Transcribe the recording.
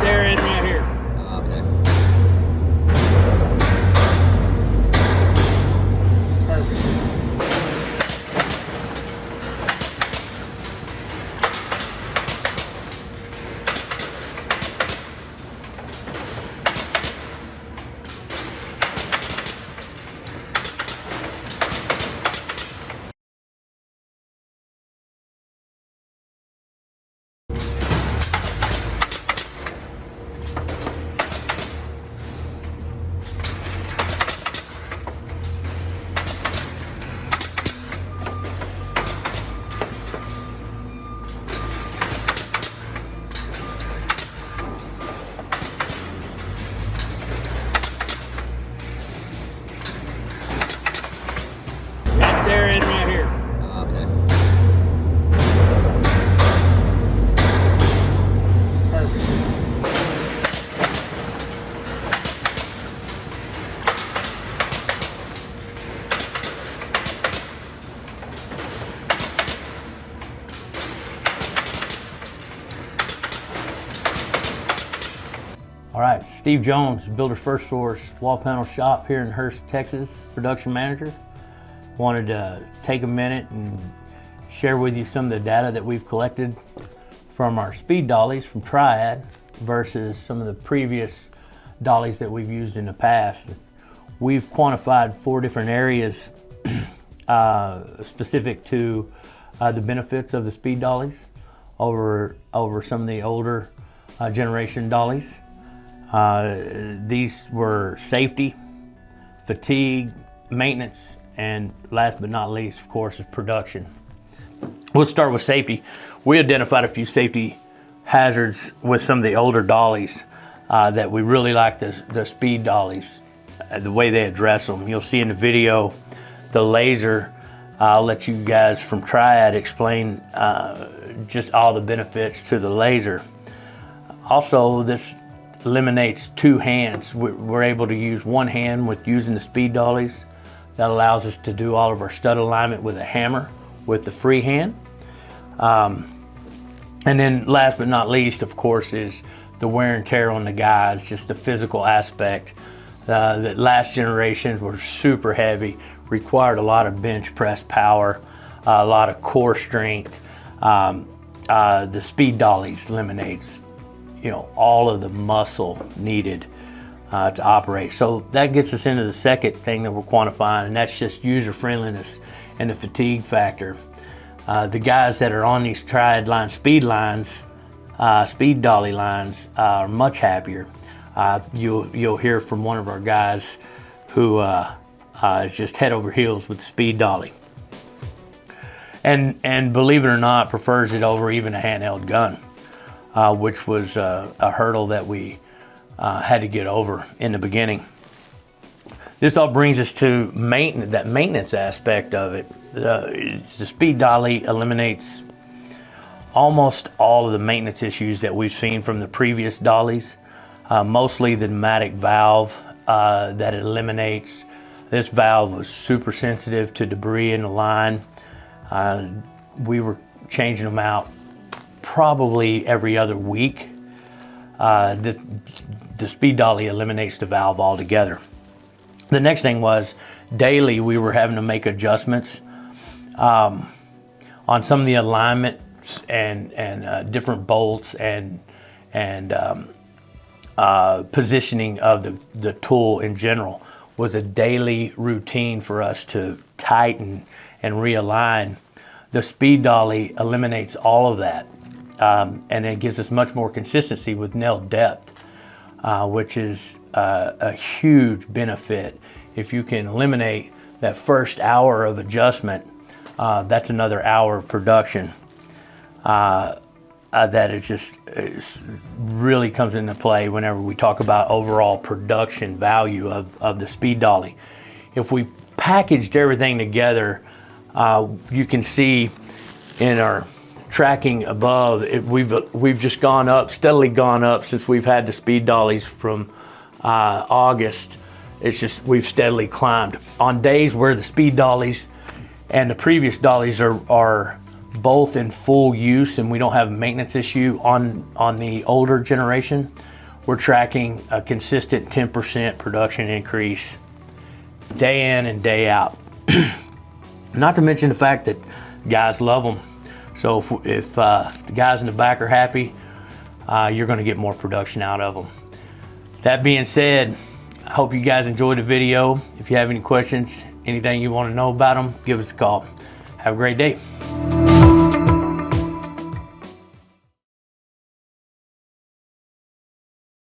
There and right here. Okay. Perfect. There and right here. Okay. Perfect. All right, Steve Jones, Builder's First Source wall panel shop here in Hurst, Texas, production manager. Wanted to take a minute and share with you some of the data that we've collected from our speed dollies from Triad versus some of the previous dollies that we've used in the past. We've quantified 4 different areas specific to the benefits of the speed dollies over some of the older generation dollies. These were safety, fatigue, maintenance, and last but not least, of course, is production. We'll start with safety. We identified a few safety hazards with some of the older dollies that we really like the speed dollies, the way they address them. You'll see in the video the laser. I'll let you guys from Triad explain just all the benefits to the laser. Also, this eliminates 2 hands. We're able to use 1 hand with using the speed dollies. That allows us to do all of our stud alignment with a hammer with the free hand. And then last but not least, of course, is the wear and tear on the guys, just the physical aspect. The last generations were super heavy, required a lot of bench press power, a lot of core strength. The speed dollies eliminates, all of the muscle needed to operate. So that gets us into the second thing that we're quantifying, and that's just user friendliness and the fatigue factor. The guys that are on these Triad line speed dolly lines are much happier. You'll hear from one of our guys who is just head over heels with the speed dolly, and believe it or not, prefers it over even a handheld gun, which was a hurdle that we had to get over in the beginning. This all brings us to maintenance aspect of it. The speed dolly eliminates almost all of the maintenance issues that we've seen from the previous dollies. Mostly the pneumatic valve that it eliminates. This valve was super sensitive to debris in the line. We were changing them out probably every other week. The speed dolly eliminates the valve altogether. The next thing was daily we were having to make adjustments on some of the alignments and different bolts and positioning of the tool in general was a daily routine for us to tighten and realign. The speed dolly eliminates all of that, and it gives us much more consistency with nail depth, which is a huge benefit. If you can eliminate that first hour of adjustment, that's another hour of production that it really comes into play whenever we talk about overall production value of the speed dolly. If we packaged everything together, you can see in our tracking above, we've just gone up, steadily gone up since we've had the speed dollies from August. It's just, we've steadily climbed. On days where the speed dollies and the previous dollies are both in full use and we don't have a maintenance issue on the older generation, we're tracking a consistent 10% production increase day in and day out. Not to mention the fact that guys love them. So if the guys in the back are happy, you're going to get more production out of them. That being said, I hope you guys enjoyed the video. If you have any questions, anything you want to know about them, give us a call. Have a great day.